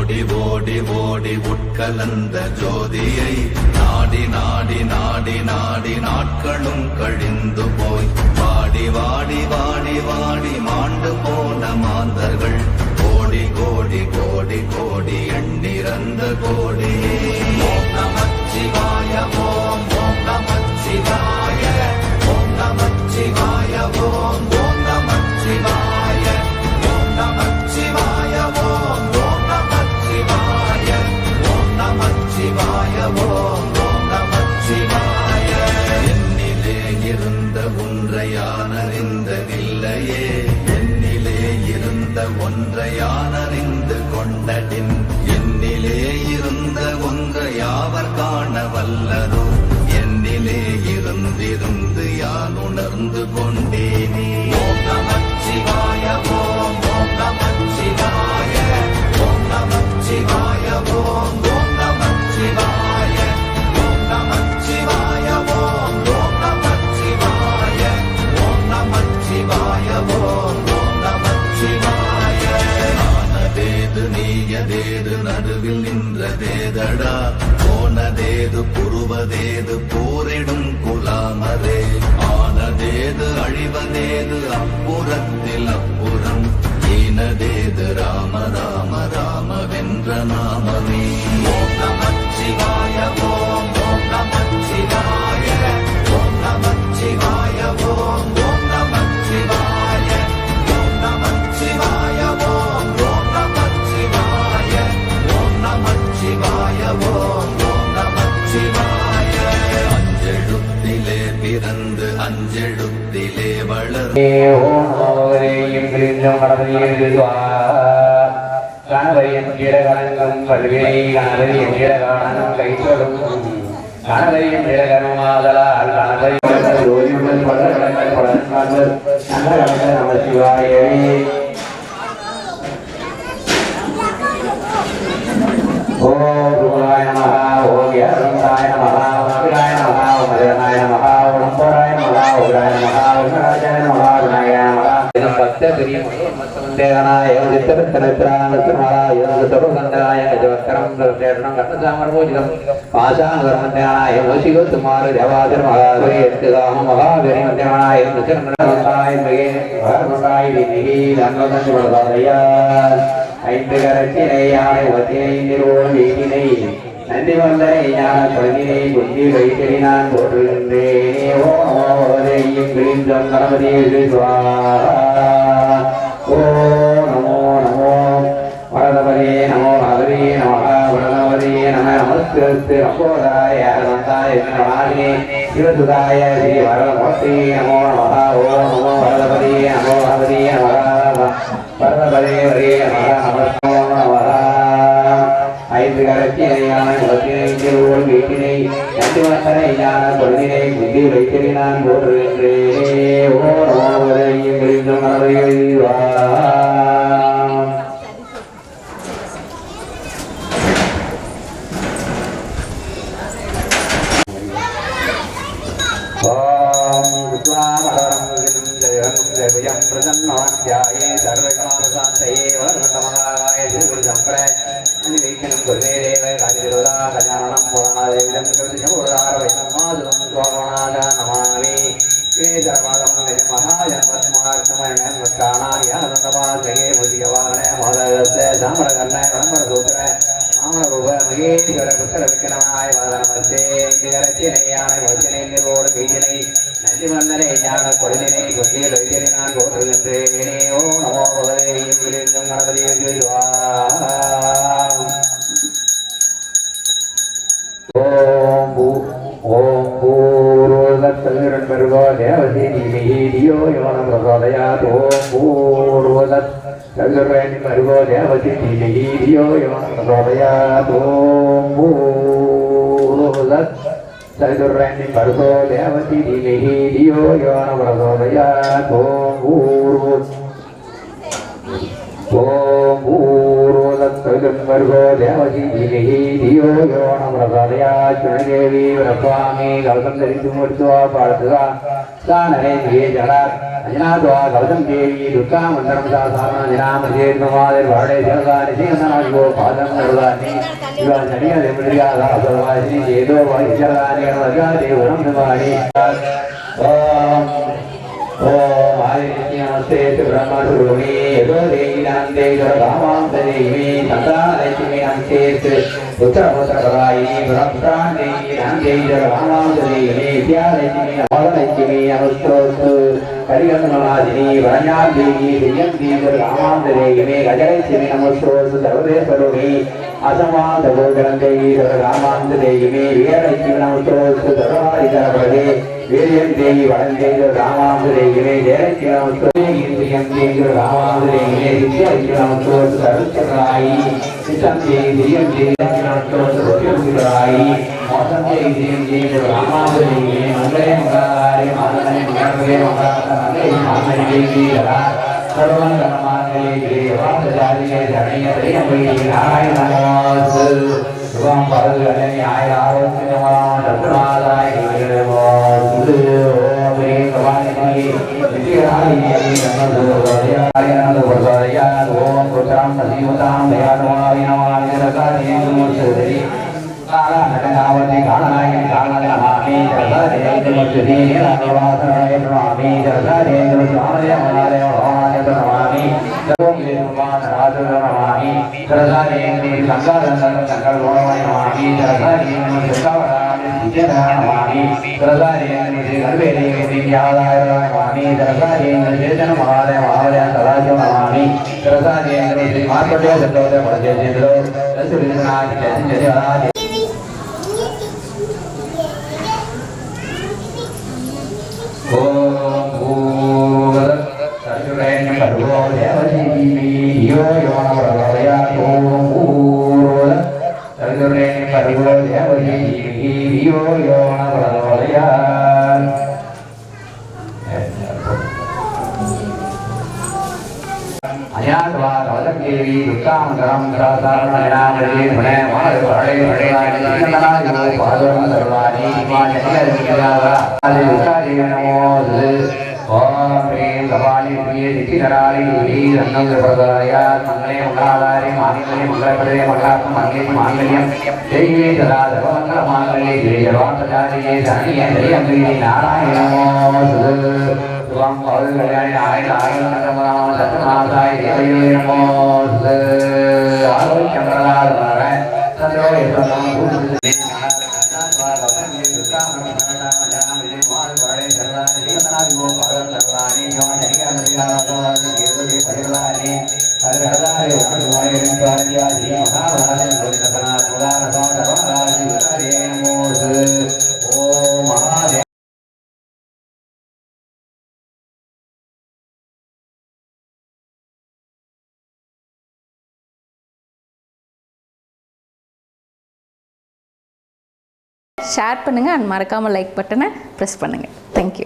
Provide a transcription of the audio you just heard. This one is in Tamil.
ஓடி ஓடி ஓடி உட்கலந்த ஜோதியை நாடி நாடி நாடி நாடி நாட்களும் கழிந்து போய் வாடி வாடி வாடி வாடி மாண்டு போன மாந்தர்கள் கோடி கோடி கோடி கோடி எண்ணிறந்த கோடி. ஓம் நமச்சிவாய ஓம் ஓம் நமச்சிவாய ஓம் நமச்சிவாய ஓம் ஓம் நமச்சிவாய ஓம் நமச்சிவாய ஓம் ஓம் நமச்சிவாய ஓம் நமச்சிவாய ஓம் ஓம் நமச்சிவாய. என்னிலே இருந்த ஒன்றை யான் அறிந்ததில்லையே, என்னிலே இருந்த ஒன்றை யான் அறிந்து கொண்டடின், என்னிலே இருந்த ஒன்றை யாவர் காண வல்லரோ, என்னிலே இருந்திருந்து யான் உணர்ந்து கொண்டேனே. ஓம் நமச்சிவாய ஓம் ஓம் நமச்சிவாய ஓம் நமச்சிவாய ஓம் ஓம் நமச்சிவாய ஓம் நமச்சிவாய ஓம் ஓம் நமச்சிவாய ஓம் நமச்சிவாய ஓம் ஓம் நமச்சிவாய. ஆனதேது நீயதேது நடுவில் நின்றதேதடா, போனதேது புருவதேது போரிடும் குலாமரே, ஆனதேது அழிவதேது அப்புறத்தில் அப்புறம், ஈனதேது ராம ராம ராம வென்ற நாமமே. ஓம் நமச்சிவாய ஓம் ஓம் நமச்சிவாய ஓம் நமச்சிவாய ஓம் ஓம் நமச்சிவாய ஓம் நமச்சிவாய ஓம் ஓம் நமச்சிவாய ஓம் நமச்சிவாய ஓம் ஓம் நமச்சிவாய. அஞ்செழுத்திலே பிறந்து அஞ்செழுத்திலே வளர்ந்து கணவரின் இடகணங்கும் வல்வினை கணவரின் இடகாணனும் கைத்தொடும் கணவரின் இடகணமாதலால் கணவரின் நம சிவாயே. ஓம் குருவாய நமஹ ஓம் யரந்தாய நமஹ ஓம் அபிராய நமஹ ஓம் மதுரனாய நமஹ ஓம் நம்போராய நமஹ ஓம் உக்ராய நமஹ ஓம் ராஜாய நமஹ விநாயகாய நமஹ. பக்த பிரியம் தேகனாய சித்தபித்தனத்திரானத்திரமலாய சர்வகந்தாய கஜவக்கரம் பிரேரணம் கர்ணசாமர்போஜிதம் பாசாங்கரமந்தேனாய வசிகோத்துமார தேவாதிர மகாவே எத்துகாம மகாவீரி மந்தேனாய நச்சரமணாய மிகே மகர்மண்டாய தினிகி தங்கதன் வளதாதையா. ஐந்து கரத்தினை யானை ஒத்தினை நிறுவனம் வீட்டினை நன்றி வந்தனை ஞான குழந்தினை குந்தி வைத்திரி நான் போற்றுகின்றேனே. ஓ நமோதையும் கிரீந்தம் கணபதியே ஓ நமோ நமோ வரதபதியே நமோ மகரியே நம வரதபதியே நம நமஸ்கிருத்து நம்போதாய அனந்தாய நமாதினே சிவசுதாய ஸ்ரீ வரதமூர்த்தி நமோ நம. ஓ நமோ வரதபதியே நமோ மகரியே நம வரதபதே ஹரே நம நமஸ்தோ நம. ஐந்து கரத்தினை யானை முகத்தினை திருவோல் வீட்டினை நன்றி வந்தனை ஞான கொள்கினை புத்தி வைத்தினை நான் போற்றுகின்றேனே. ஓ நமோதையும் கிரீந்தம் கணபதியே பிரசன்னாத்யாயே சர்வகாமசாந்தயே வர்ணதமகாய திருகுருசம்பர அன்னிவைக்கணம் குருதேவ காதிருதா கஜானனம் புராணாதேவிதம் கவிதமுராரவைதமாதுரம் சோமநாத நமாமி. ஏதரமாதமம் மகாஜன்மத்மார்த்தமணானாயானந்தமாசகே முதியவாகன மோதகஸ்த சாமரகர்ண வனமரசூத்திர ஆமரூப மகேஸ்வர புத்தர விக்கிரமாய வாதனமஸ்தே. இந்திகரத்தினையான வச்சினை நிர்வோடு வீதினை நன்றி வந்தனை ஞான கொள்ளினை கொண்டியில் வைத்தினை நான் போற்றுகின்றேனே. ஓ நமோ பகவதையும் கிரீந்தம் கணபதியே ஓம் பூர்வதத்தகிரன் பருவோ தேவதி நீதியோ யோனம் பிரசோதயாத். ஓம் பூர்வதத் தகிரன் பருவோ தேவதி நீதியோ யோனம் பிரசோதயாத். ஓம் பூர்வதத் தகிரன் பருவோ தேவதி நீதியோ யோனம் பிரசோதயாத். ஓம் பூர்வ तत्सवितुर्भर्गो देवसी धीमहि धियो यो न प्रचोदयात् देवी व्रत्वामि कवचं धरितुमूर्त्वा पार्थवा स्थानरे धिये जडात् अजनात्वा कवचं देवी दुःखामन्तरं सा सामनादिनामधेर्ममादिर्वाडे जलदानि श्रीगन्धनादिगो पादं नरुदानि इव शनियदेवद्रियादासर्वासिनि चेदो वायुजलानि गणवद्गादेवनं नमामि ओम आदित्य ब्रह्मस्वरूपिणी यदो देवी नान्ते जलधामान्तरेयी संतानलक्ष्मी नान्ते पुत्रपुत्रपदायिनी ब्रह्मप्राणेयी नान्ते जलधामान्तरेयी विद्यालक्ष्मी नवलक्ष्मी अनुस्तोस्तु कलिगन्धनादिनी वरण्यादेवी दिव्यन्ती जलधामान्तरेयी गजलक्ष्मी नमस्तोस्तु सर्वदेवस्वरूपिणी असमादगोचरन्देवी जलधामान्तरेयी वीरलक्ष्मी नमस्तोस्तु सर्वहारितरपदे वीर्यं देवी वरन्देवी रामांसदेवी जयलक्ष्मी नमस्तुते इंद्रियं देवी रामांसदेवी विद्यालक्ष्मी नमस्तुते सर्वचक्रायी चित्तं देवी धियं देवी नमस्तुते रुचिरायी मौसम देवी देवी रामांसदेवी मंगले मंगलारे मानने मंगले मंगलारे मानने देवी धरा सर्वमंगलमांगल्ये देवासजालिये धरणीय त्रियंबके नारायण नमोस्तुते शुभं भवद्गणे आयुरारोग्यमं तत्प्रसादाय नमोस्तुते ओम ह्रीं भवानी विद्याहारिणी नमोस्तुते ओम पुत्रं सजीवतां दयानुवाय नमामि जगदाधिपति नमोस्तुते कालानटनावति कालनायकि कालनाय नमामि जगदाधिपति नमोस्तुते नीलानिवासनाय नमामि जगदाधिपति स्वामदेव महादेव भवाय नमामि ओम लीलवान राजु नमामि जगदाधिपति संगारंगं संकल्पवाय नमामि जगदाधिपति सुखवराय विजयाय नमामि जगदाधिपति गर्भेदेवी विद्यालय नमामि जगदाधिपति चेतन महादेव महादेव सदाशिव नमामि जगदाधिपति मार्कण्डेय दत्तोदय पदजेन्द्रो दशविधनाथ जयराज ओम भूर्भुवः सर्वरेण्यं भर्गो देवसी धीमहि धियो यो न प्रचोदयात् ओम भूर्भुवः सर्वरेण्यं भर्गो देवसी धीमहि धियो यो न प्रचोदयात् अज्ञात्वा कवचं देवी दुःखामन्तरं सासारणनामये गुणे मार्गवणे भणेनादिनादिनो पादं सर्वाणि माननीयविद्यावादि नमोस्तुते ओम ह्रीं भवानी प्रिये नित्यधराणि देवी रत्नं प्रदायात् मंगले मंगलाधारे मांगल्ये मंगलप्रदे मंगलात्मके मंगले मांगल्यं देवी सदा सर्वमंगलमांगल्ये जय सर्वार्थसाधिके शरण्ये त्र्यम्बके नारायण नमोस्तुते शुभं भवद्गणे आयुरारोग्यमं तत्प्रसादाय नमोस्तुते आरोग्यं प्रदाय ततो यतं भूतले ஷேர் பண்ணுங்கள் அண்ட் மறக்காமல் லைக் பட்டனை ப்ரெஸ் பண்ணுங்கள். தேங்க்யூ.